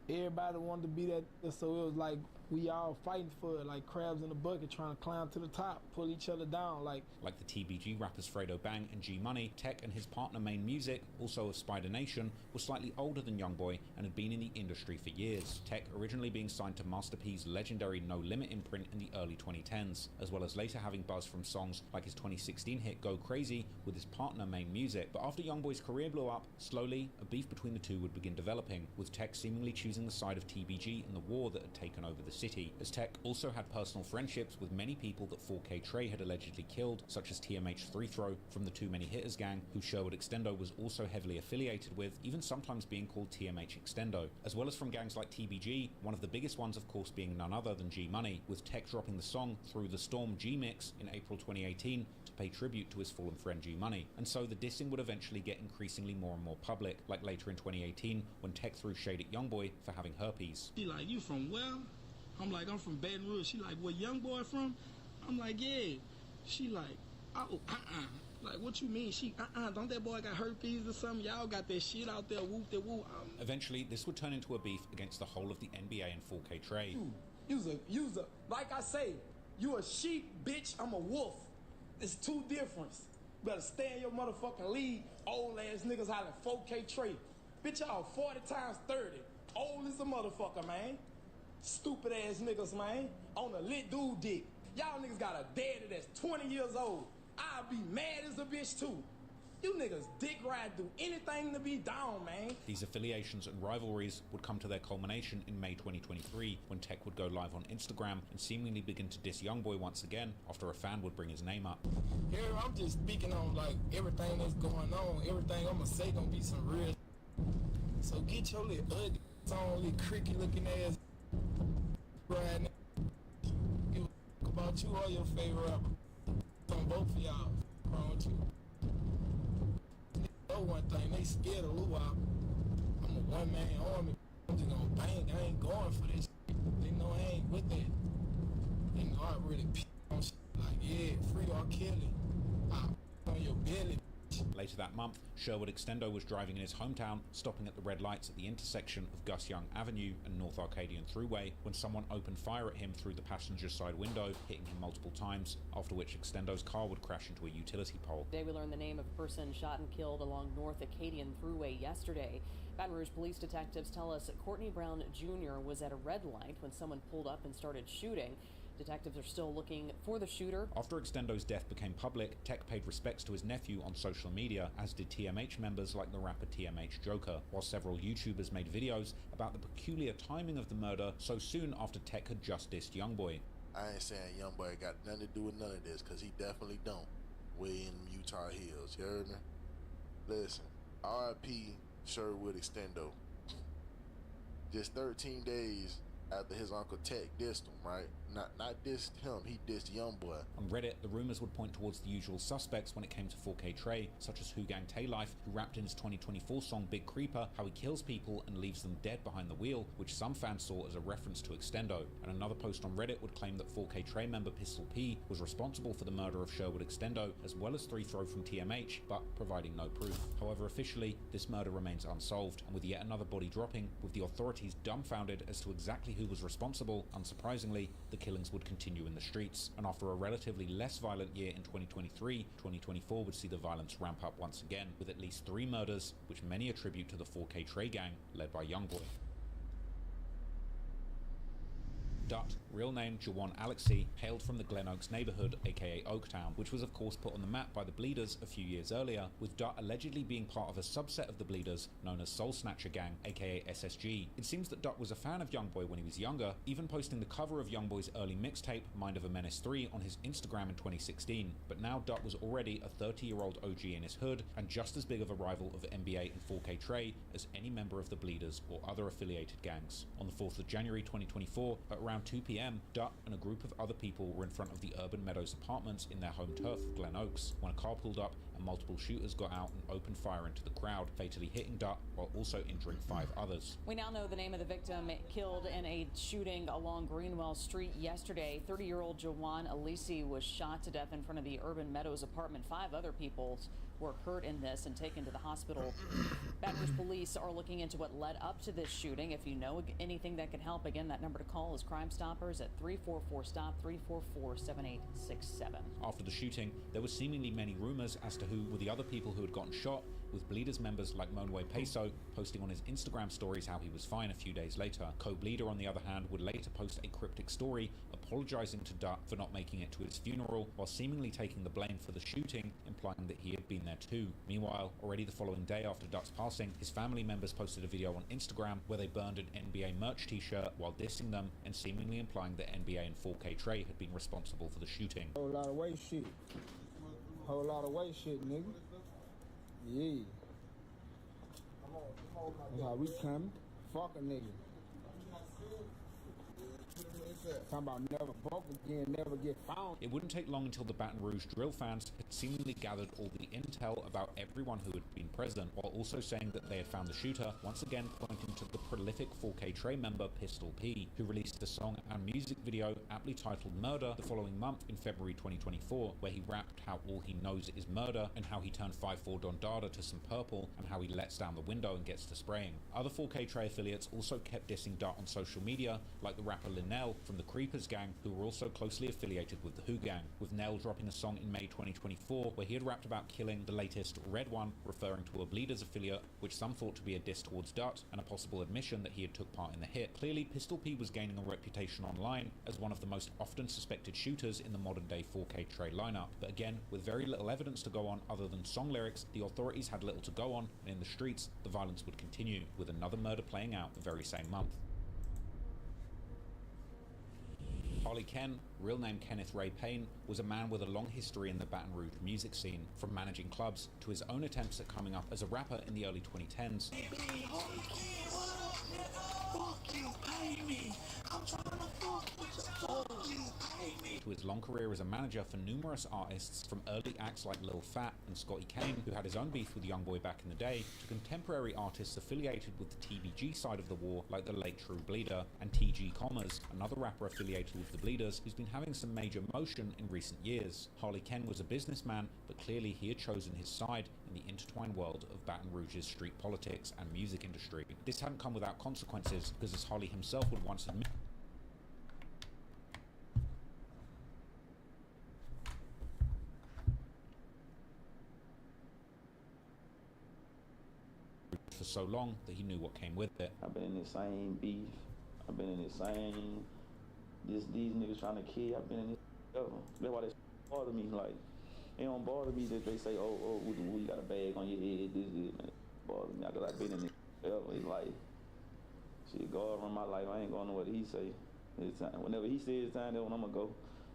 everybody wanted to be that. So it was like we all fighting for it, like crabs in a bucket, trying to climb to the top, pull each other down, like
the TBG rappers Fredo Bang and G Money. Tech and his partner Main Music, also of Spider Nation, was slightly older than Youngboy and had been in the industry for years. Tech originally being signed to Master P's legendary No Limit imprint in the early 2010s, as well as later having buzz from songs like his 2016 hit Go Crazy with his partner Main Music. But after Youngboy's career blew up, slowly a beef between the two would begin developing, with Tech seemingly choosing the side of TBG in the war that had taken over the city, as Tech also had personal friendships with many people that 4K Trey had allegedly killed, such as TMH 3 Throw from the Too Many Hitters gang, who Sherwood Extendo was also heavily affiliated with, even sometimes being called TMH Extendo, as well as from gangs like TBG, one of the biggest ones of course being none other than G Money, with Tech dropping the song Through the Storm G-Mix in April 2018 to pay tribute to his fallen friend G Money. And so the dissing would eventually get increasingly more and more public, like later in 2018 when Tech threw shade at Youngboy for having herpes.
She like, you from where? I'm like, I'm from Baton Rouge. She like, where Youngboy from? I'm like, yeah. She like, oh, Like, what you mean? She, don't that boy got herpes or something? Y'all got that shit out there, whoop de whoop.
Eventually, this would turn into a beef against the whole of the NBA and 4K Trey.
You's a, like I say, you a sheep, bitch, I'm a wolf. It's two difference. You better stay in your motherfucking league, old ass niggas hollering 4K Trey. Bitch, y'all 40 times 30. Old as a motherfucker, man. Stupid ass niggas, man. On a lit dude dick. Y'all niggas got a daddy that's 20 years old. I'll be mad as a bitch too. You niggas dick ride, do anything to be down, man.
These affiliations and rivalries would come to their culmination in May 2023 when Tech would go live on Instagram and seemingly begin to diss Youngboy once again after a fan would bring his name up.
Here, I'm just speaking on like everything that's going on. Everything I'm gonna say gonna be some real. So get your little ugly, on little cricket looking ass right now. Give a fuck about you or your favorite rapper. On both of y'all. What's wrong with you? Know one thing, they scared of Luau. I'm a one-man army. I'm just gonna bang. I ain't going for this. They know I ain't with that. They know I really on shit. Like, yeah, free R. Kelly. On your belly.
Later that month, Sherwood Extendo was driving in his hometown, stopping at the red lights at the intersection of Gus Young Avenue and North Arcadian Thruway when someone opened fire at him through the passenger side window, hitting him multiple times, after which Extendo's car would crash into a utility pole.
Today we learned the name of a person shot and killed along North Acadian Thruway yesterday. Baton Rouge police detectives tell us that Courtney Brown Jr. was at a red light when someone pulled up and started shooting. Detectives are still looking for the shooter.
After Extendo's death became public, Tech paid respects to his nephew on social media, as did TMH members like the rapper TMH Joker, while several YouTubers made videos about the peculiar timing of the murder so soon after Tech had just dissed Youngboy.
I ain't saying Youngboy got nothing to do with none of this, because he definitely don't. Way in Utah Hills, you heard me? Listen, R.I.P. Sherwood Extendo. Just 13 days after his uncle Tech dissed him, right? Not dissed him, he dissed Youngboy.
On Reddit, the rumors would point towards the usual suspects when it came to 4K Trey, such as Who Gang Tay Life, who rapped in his 2024 song Big Creeper how he kills people and leaves them dead behind the wheel, which some fans saw as a reference to Extendo. And another post on Reddit would claim that 4K Trey member Pistol P was responsible for the murder of Sherwood Extendo, as well as 3 Throw from TMH, but providing no proof. However, officially, this murder remains unsolved, and with yet another body dropping, with the authorities dumbfounded as to exactly who was responsible, unsurprisingly, the killings would continue in the streets. And after a relatively less violent year in 2023, 2024 would see the violence ramp up once again, with at least 3 murders, which many attribute to the 4K Trey gang, led by Youngboy. Dutt, real name Jawan Alexi, hailed from the Glen Oaks neighborhood, aka Oaktown, which was of course put on the map by the Bleeders a few years earlier, with Dutt allegedly being part of a subset of the Bleeders known as Soul Snatcher Gang, aka SSG. It seems that Dutt was a fan of Youngboy when he was younger, even posting the cover of Youngboy's early mixtape, Mind of a Menace 3, on his Instagram in 2016. But now Dutt was already a 30-year-old OG in his hood, and just as big of a rival of NBA and 4K Trey as any member of the Bleeders or other affiliated gangs. On the 4th of January 2024, at around 2 p.m, Dutt and a group of other people were in front of the Urban Meadows apartments in their home turf of Glen Oaks when a car pulled up and multiple shooters got out and opened fire into the crowd, fatally hitting Dutt while also injuring 5 others.
We now know the name of the victim killed in a shooting along Greenwell Street yesterday. 30-year-old Jawan Alisi was shot to death in front of the Urban Meadows apartment. 5 other people were hurt in this and taken to the hospital. Baton Rouge police are looking into what led up to this shooting. If you know anything that can help, again, that number to call is Crime Stoppers at 344-STOP, 344-7867.
After the shooting, there were seemingly many rumors as to who were the other people who had gotten shot, with Bleeders members like Monway Peso posting on his Instagram stories how he was fine a few days later. Co-Bleeder, on the other hand, would later post a cryptic story apologizing to Dutt for not making it to his funeral, while seemingly taking the blame for the shooting, implying that he had been there too. Meanwhile, already the following day after Dutt's passing, his family members posted a video on Instagram where they burned an NBA merch t-shirt while dissing them and seemingly implying that NBA and 4K Trey had been responsible for the shooting.
Whole lot of white shit. Whole lot of white shit, nigga. Yeah. That's how we come. Fuck a nigga. Talking about never broke again, never get found.
It wouldn't take long until the Baton Rouge drill fans had seemingly gathered all the intel about everyone who had been present, while also saying that they had found the shooter, once again pointing to the prolific 4K Trey member Pistol P, who released a song and music video aptly titled Murder the following month in February 2024, where he rapped how all he knows is murder and how he turned 5'4" Don Dada to some purple and how he lets down the window and gets to spraying. Other 4K Trey affiliates also kept dissing Dutt on social media, like the rapper Linnell from the Creepers gang, gang, who were also closely affiliated with the Who Gang, with Nell dropping a song in May 2024 where he had rapped about killing the latest Red One, referring to a Bleeders affiliate, which some thought to be a diss towards Dutt and a possible admission that he had took part in the hit. Clearly, Pistol P was gaining a reputation online as one of the most often suspected shooters in the modern-day 4K Trey lineup. But again, with very little evidence to go on other than song lyrics, the authorities had little to go on, and in the streets, the violence would continue, with another murder playing out the very same month. Harley Ken, real name Kenneth Ray Payne, was a man with a long history in the Baton Rouge music scene, from managing clubs to his own attempts at coming up as a rapper in the early 2010s. To his long career as a manager for numerous artists, from early acts like Lil Fat and Scotty Kane, who had his own beef with Youngboy back in the day, to contemporary artists affiliated with the TBG side of the war, like the late True Bleeder, and TG Commas, another rapper affiliated with the Bleeders, who's been having some major motion in recent years. Harley Ken was a businessman, but clearly he had chosen his side in the intertwined world of Baton Rouge's street politics and music industry. This hadn't come without consequences, because as Harley himself would once admit, for so long that he knew what came with it.
I've been in the same beef. I've been in the same, these niggas trying to kill. I've been in this ever. That's why they bother me. Like, it don't bother me that they say, oh, you got a bag on your head, this, man. It bother me, because I've been in this ever. It's like, shit, God run my life. I ain't going to know what he say. It's time. Whenever he says it's time, that's when I'm going to go.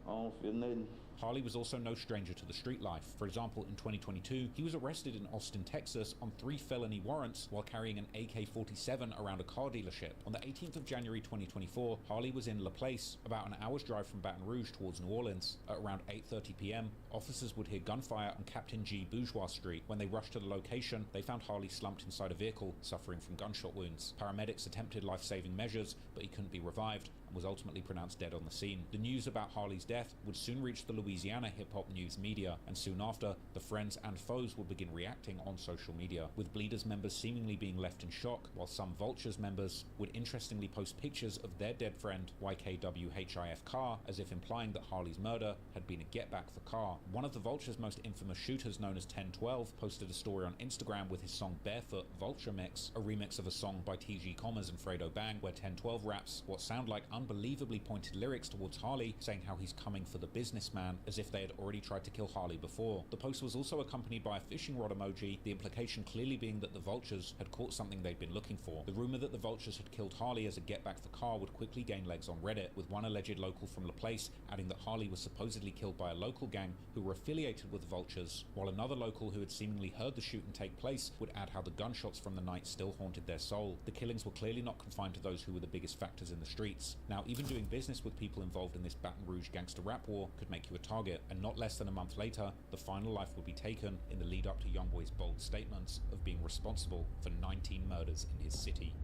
I don't feel nothing.
Harley was also no stranger to the street life. For example, in 2022, he was arrested in Austin, Texas on 3 felony warrants while carrying an AK-47 around a car dealership. On the 18th of January 2024, Harley was in La Place, about an hour's drive from Baton Rouge towards New Orleans. At around 8:30 p.m., officers would hear gunfire on Captain G. Bourgeois Street. When they rushed to the location, they found Harley slumped inside a vehicle, suffering from gunshot wounds. Paramedics attempted life-saving measures, but he couldn't be revived and was ultimately pronounced dead on the scene. The news about Harley's death would soon reach the Louisiana hip-hop news media, and soon after, the friends and foes would begin reacting on social media, with Bleeders members seemingly being left in shock, while some Vultures members would interestingly post pictures of their dead friend YKWHIF Carr, as if implying that Harley's murder had been a get-back for Carr. One of the Vultures' most infamous shooters, known as 1012, posted a story on Instagram with his song Barefoot Vulture Mix, a remix of a song by TG Commas and Fredo Bang, where 1012 raps what sound like unbelievably pointed lyrics towards Harley, saying how he's coming for the businessman, as if they had already tried to kill Harley before. The post was also accompanied by a fishing rod emoji, the implication clearly being that the Vultures had caught something they'd been looking for. The rumor that the Vultures had killed Harley as a get-back for Carr would quickly gain legs on Reddit, with one alleged local from La Place adding that Harley was supposedly killed by a local gang who were affiliated with the Vultures, while another local who had seemingly heard the shooting take place would add how the gunshots from the night still haunted their soul. The killings were clearly not confined to those who were the biggest factors in the streets. Now, even doing business with people involved in this Baton Rouge gangster rap war could make you a target, and not less than a month later, the final life would be taken in the lead up to Youngboy's bold statements of being responsible for 19 murders in his city.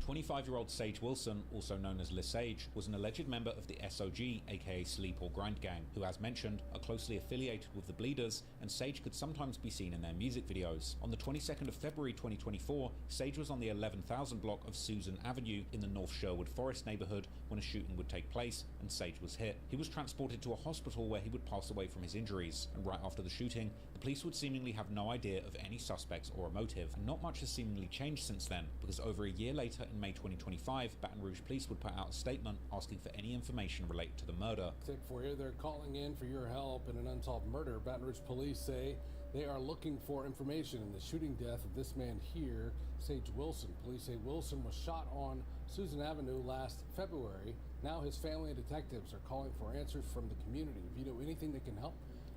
25-year-old Sage Wilson, also known as Lesage, was an alleged member of the SOG, aka Sleep or Grind Gang, who, as mentioned, are closely affiliated with the Bleeders, and Sage could sometimes be seen in their music videos. On the 22nd of February 2024, Sage was on the 11,000 block of Susan Avenue in the North Sherwood Forest neighborhood when a shooting would take place, and Sage was hit. He was transported to a hospital where he would pass away from his injuries, and right after the shooting, the police would seemingly have no idea of any suspects or a motive, and not much has seemingly changed since then, because over a year later in May 2025, Baton Rouge police would put out a statement asking for any information related to the murder.
Tip for you, they're calling in for your help in an unsolved murder. Baton Rouge police say they are looking for information in the shooting death of this man here, Sage Wilson. Police say Wilson was shot on Susan Avenue last February. Now his family and detectives are calling for answers from the community. If you know anything that can help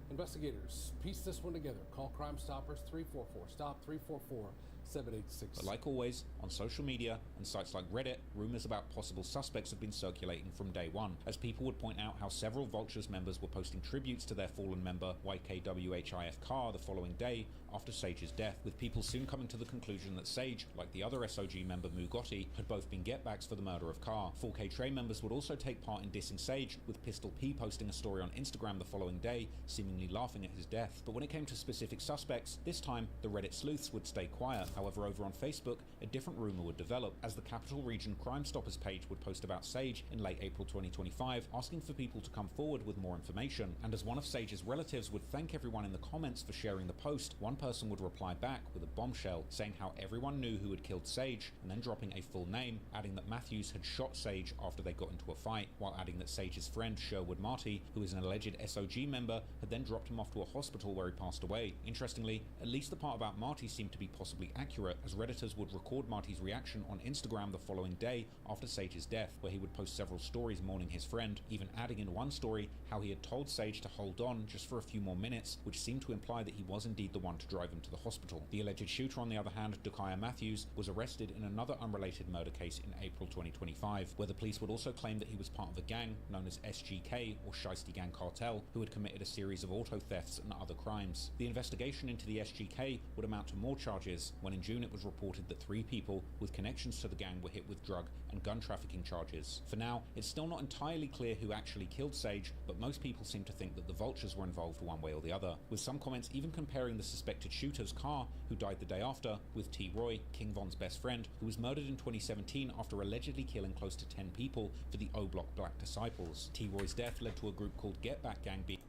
investigators piece this one together, call Crime Stoppers 344-STOP 344-7866.
But like always, on social media and sites like Reddit, rumors about possible suspects have been circulating from day one, as people would point out how several Vultures members were posting tributes to their fallen member YKWHIF Carr the following day after Sage's death, with people soon coming to the conclusion that Sage, like the other SOG member Mugotti, had both been get-backs for the murder of Carr. 4K Trey members would also take part in dissing Sage, with Pistol P posting a story on Instagram the following day, seemingly laughing at his death. But when it came to specific suspects, this time the Reddit sleuths would stay quiet. However, over on Facebook, a different rumor would develop, as the Capital Region Crime Stoppers page would post about Sage in late April 2025, asking for people to come forward with more information. And as one of Sage's relatives would thank everyone in the comments for sharing the post, one person would reply back with a bombshell, saying how everyone knew who had killed Sage, and then dropping a full name, adding that Matthews had shot Sage after they got into a fight, while adding that Sage's friend Sherwood Marty, who is an alleged SOG member, had then dropped him off to a hospital where he passed away. Interestingly, at least the part about Marty seemed to be possibly accurate, as Redditors would record Marty's reaction on Instagram the following day after Sage's death, where he would post several stories mourning his friend, even adding in one story how he had told Sage to hold on just for a few more minutes, which seemed to imply that he was indeed the one to drive him to the hospital. The alleged shooter, on the other hand, Dakaya Matthews, was arrested in another unrelated murder case in April 2025, where the police would also claim that he was part of a gang known as SGK, or Shiesty Gang Cartel, who had committed a series of auto thefts and other crimes. The investigation into the SGK would amount to more charges, when in June it was reported that 3 people with connections to the gang were hit with drug and gun trafficking charges. For now, it's still not entirely clear who actually killed Sage, but most people seem to think that the Vultures were involved one way or the other, with some comments even comparing the suspected shooter's car, who died the day after, with T. Roy, King Von's best friend, who was murdered in 2017 after allegedly killing close to 10 people for the O Block Black Disciples. T. Roy's death led to a group called Get Back Gang being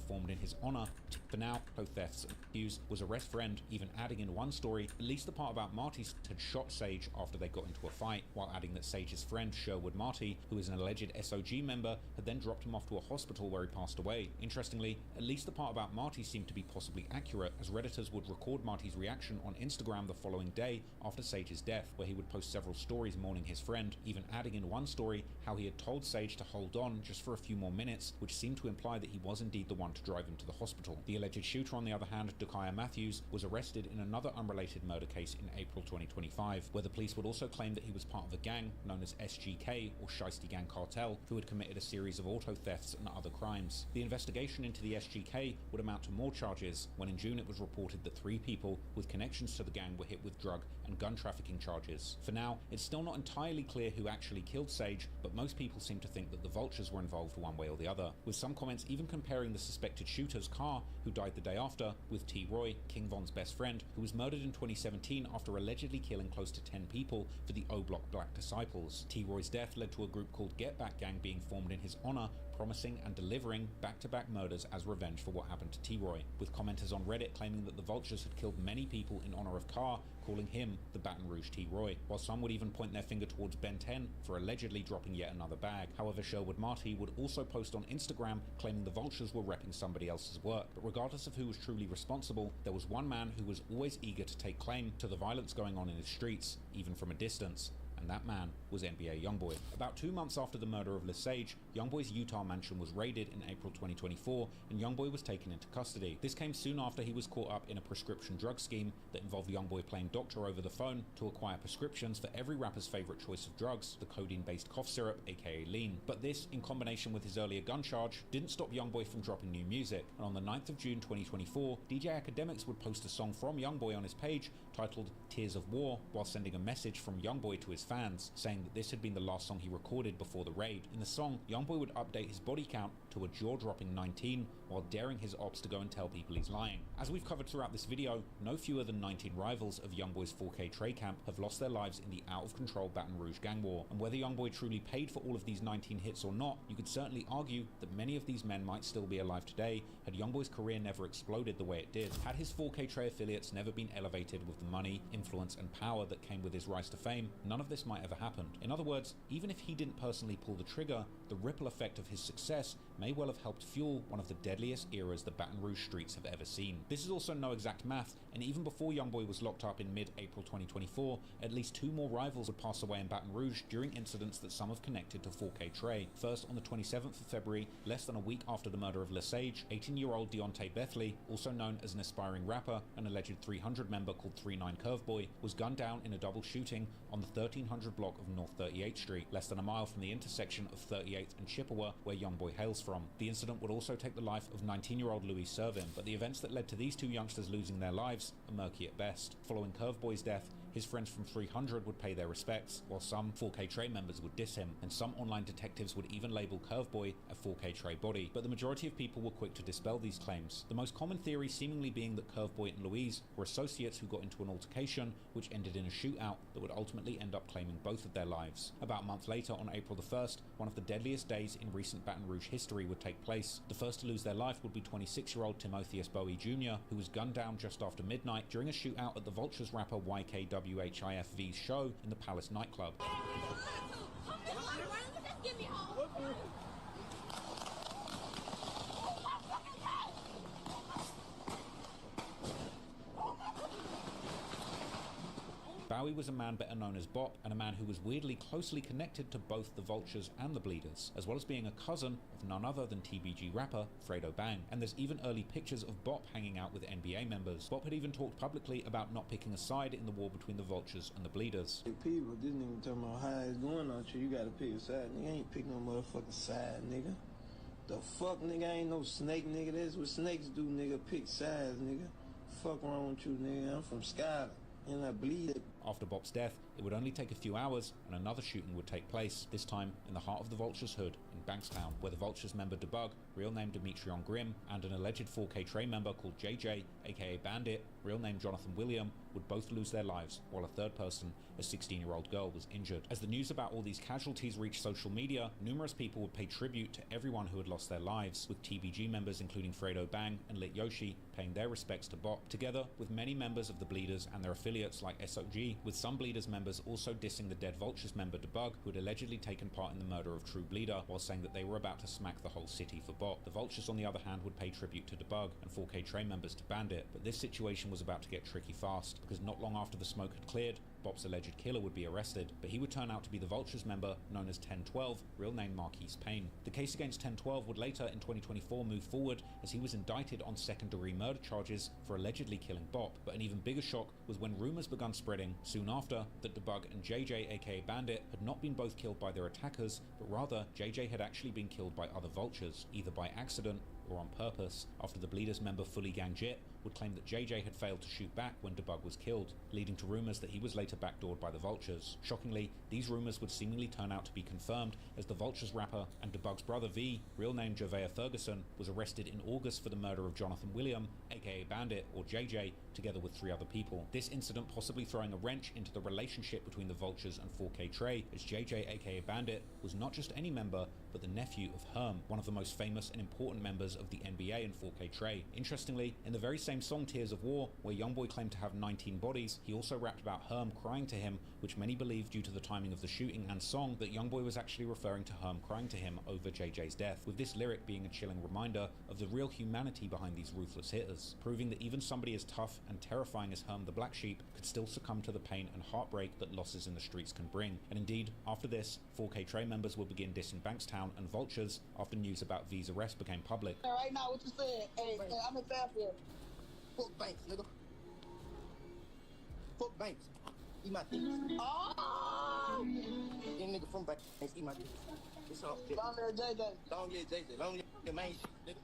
formed in his honor. For now, both thefts and Hughes was a rest friend, even adding in one story at least the part about Marty had shot Sage after they got into a fight, while adding that Sage's friend Sherwood Marty, who is an alleged SOG member, had then dropped him off to a hospital where he passed away. Interestingly, at least the part about Marty seemed to be possibly accurate, as Redditors would record Marty's reaction on Instagram the following day after Sage's death, where he would post several stories mourning his friend, even adding in one story how he had told Sage to hold on just for a few more minutes, which seemed to imply that he was indeed the one to drive him to the hospital. The alleged shooter, on the other hand, Dakaya Matthews, was arrested in another unrelated murder case in April 2025, where the police would also claim that he was part of a gang known as SGK, or Shiesty Gang Cartel, who had committed a series of auto thefts and other crimes. The investigation into the SGK would amount to more charges, when in June it was reported that 3 people with connections to the gang were hit with drug and gun trafficking charges. For now, it's still not entirely clear who actually killed Sage, but most people seem to think that the Vultures were involved one way or the other, with some comments even comparing the suspected shooter's car, who died the day after, with T. Roy, King Von's best friend, who was murdered in 2017 after allegedly killing close to 10 people for the O Block Black Disciples. T. Roy's death led to a group called Get Back Gang being formed in his honor, promising and delivering back-to-back murders as revenge for what happened to T. Roy, with commenters on Reddit claiming that the Vultures had killed many people in honor of Carr, calling him the Baton Rouge T. Roy, while some would even point their finger towards Ben 10 for allegedly dropping yet another bag. However, Sherwood Marty would also post on Instagram claiming the Vultures were repping somebody else's work, but regardless of who was truly responsible, there was one man who was always eager to take claim to the violence going on in his streets, even from a distance. And that man was NBA Youngboy. About 2 months after the murder of Lesage, Youngboy's Utah mansion was raided in April 2024, and Youngboy was taken into custody. This came soon after he was caught up in a prescription drug scheme that involved Youngboy playing doctor over the phone to acquire prescriptions for every rapper's favorite choice of drugs, the codeine-based cough syrup, aka lean. But this, in combination with his earlier gun charge, didn't stop Youngboy from dropping new music, and on the 9th of June 2024, DJ Academics would post a song from Youngboy on his page titled Tears of War, while sending a message from Youngboy to his fans, saying that this had been the last song he recorded before the raid. In the song, Youngboy would update his body count to a jaw-dropping 19, while daring his ops to go and tell people he's lying. As we've covered throughout this video, no fewer than 19 rivals of Youngboy's 4K Trey camp have lost their lives in the out-of-control Baton Rouge gang war, and whether Youngboy truly paid for all of these 19 hits or not, you could certainly argue that many of these men might still be alive today had Youngboy's career never exploded the way it did. Had his 4K Trey affiliates never been elevated with the money, influence, and power that came with his rise to fame, none of this might ever happened. In other words, even if he didn't personally pull the trigger, the ripple effect of his success may well have helped fuel one of the deadliest eras the Baton Rouge streets have ever seen. This is also no exact math, and even before Youngboy was locked up in mid-April 2024, at least 2 more rivals would pass away in Baton Rouge during incidents that some have connected to 4K Trey. First, on the 27th of February, less than a week after the murder of Lesage, 18-year-old Deontay Bethley, also known as an aspiring rapper, an alleged 300 member called 39 Curveboy, was gunned down in a double shooting on the 1300 block of North 38th Street, less than a mile from the intersection of 38th and Chippewa, where Youngboy hails from. The incident would also take the life of 19-year-old Louis Servin, but the events that led to these 2 youngsters losing their lives are murky at best. Following Curveboy's death, His friends from 300 would pay their respects, while some 4K Trey members would diss him, and some online detectives would even label Curveboy a 4K Trey body. But the majority of people were quick to dispel these claims, the most common theory seemingly being that Curveboy and Louise were associates who got into an altercation which ended in a shootout that would ultimately end up claiming both of their lives. About a month later, on April the 1st, one of the deadliest days in recent Baton Rouge history would take place. The first to lose their life would be 26-year-old Timotheus Bowie Jr., who was gunned down just after midnight during a shootout at the Vultures rapper YKWHIFV's show in the Palace nightclub. Bowie was a man better known as Bop, and a man who was weirdly closely connected to both the Vultures and the Bleeders, as well as being a cousin of none other than TBG rapper Fredo Bang. And there's even early pictures of Bop hanging out with NBA members. Bop had even talked publicly about not picking a side in the war between the Vultures and the Bleeders.
Hey, people, this nigga talking about how it's going on you. You gotta pick a side. Nigga ain't pick no motherfucking side, nigga. The fuck, nigga? I ain't no snake, nigga. That's what snakes do, nigga. Pick sides, nigga. Fuck wrong with you, nigga. I'm from Skyland, and I bleed it.
After Bop's death, it would only take a few hours and another shooting would take place, this time in the heart of the Vultures' hood in Bankstown, where the Vultures member Debug, real name Demetrion Grimm, and an alleged 4K Trey member called JJ, aka Bandit, real name Jonathan William, would both lose their lives, while a third person, a 16-year-old girl, was injured. As the news about all these casualties reached social media, numerous people would pay tribute to everyone who had lost their lives, with TBG members including Fredo Bang and Lit Yoshi paying their respects to Bop, together with many members of the Bleeders and their affiliates like SOG, with some Bleeders members also dissing the dead Vultures member Debug, who had allegedly taken part in the murder of True Bleeder, while saying that they were about to smack the whole city for Bop. The Vultures, on the other hand, would pay tribute to Debug and 4K Trey members to Bandit, but this situation was about to get tricky fast, because not long after the smoke had cleared, Bop's alleged killer would be arrested, but he would turn out to be the Vultures member known as 1012, real name Marquise Payne. The case against 1012 would later in 2024 move forward, as he was indicted on second-degree murder charges for allegedly killing Bop. But an even bigger shock was when rumors began spreading soon after that Debug and JJ, aka Bandit, had not been both killed by their attackers, but rather JJ had actually been killed by other Vultures, either by accident or on purpose, after the Bleeders member Fully Gang Jit would claim that JJ had failed to shoot back when Debug was killed, leading to rumours that he was later backdoored by the Vultures. Shockingly, these rumours would seemingly turn out to be confirmed, as the Vultures rapper and Debug's brother V, real name Javea Ferguson, was arrested in August for the murder of Jonathan William, aka Bandit, or JJ, together with 3 other people. This incident possibly throwing a wrench into the relationship between the Vultures and 4K Trey, as JJ, aka Bandit, was not just any member, but the nephew of Herm, one of the most famous and important members of the NBA and 4K Trey. Interestingly, in the very same song Tears of War, where Youngboy claimed to have 19 bodies, he also rapped about Herm crying to him, which many believe, due to the timing of the shooting and song, that Youngboy was actually referring to Herm crying to him over JJ's death, with this lyric being a chilling reminder of the real humanity behind these ruthless hitters, proving that even somebody as tough and terrifying as Herm the Black Sheep could still succumb to the pain and heartbreak that losses in the streets can bring. And indeed, after this, 4K Trey members will begin dissing Bankstown and Vultures after news about V's arrest became public.
Right now, what you saying? Hey, I'm in Fairfield. Fuck Banks, nigga. Fuck Banks. Eat my dick. Oh! Any nigga from Banks, eat my dick. It's all shit. Long live JJ. Long live JJ. Long live your main shit, nigga.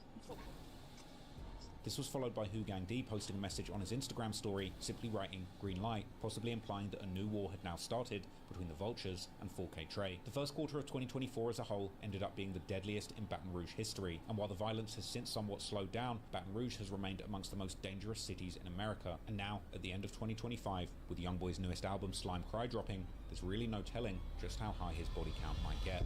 This was followed by Who Gang D posting a message on his Instagram story, simply writing "green light," possibly implying that a new war had now started between the Vultures and 4K Trey. The first quarter of 2024 as a whole ended up being the deadliest in Baton Rouge history, and while the violence has since somewhat slowed down, Baton Rouge has remained amongst the most dangerous cities in America. And now, at the end of 2025, with Youngboy's newest album Slime Cry dropping, there's really no telling just how high his body count might get.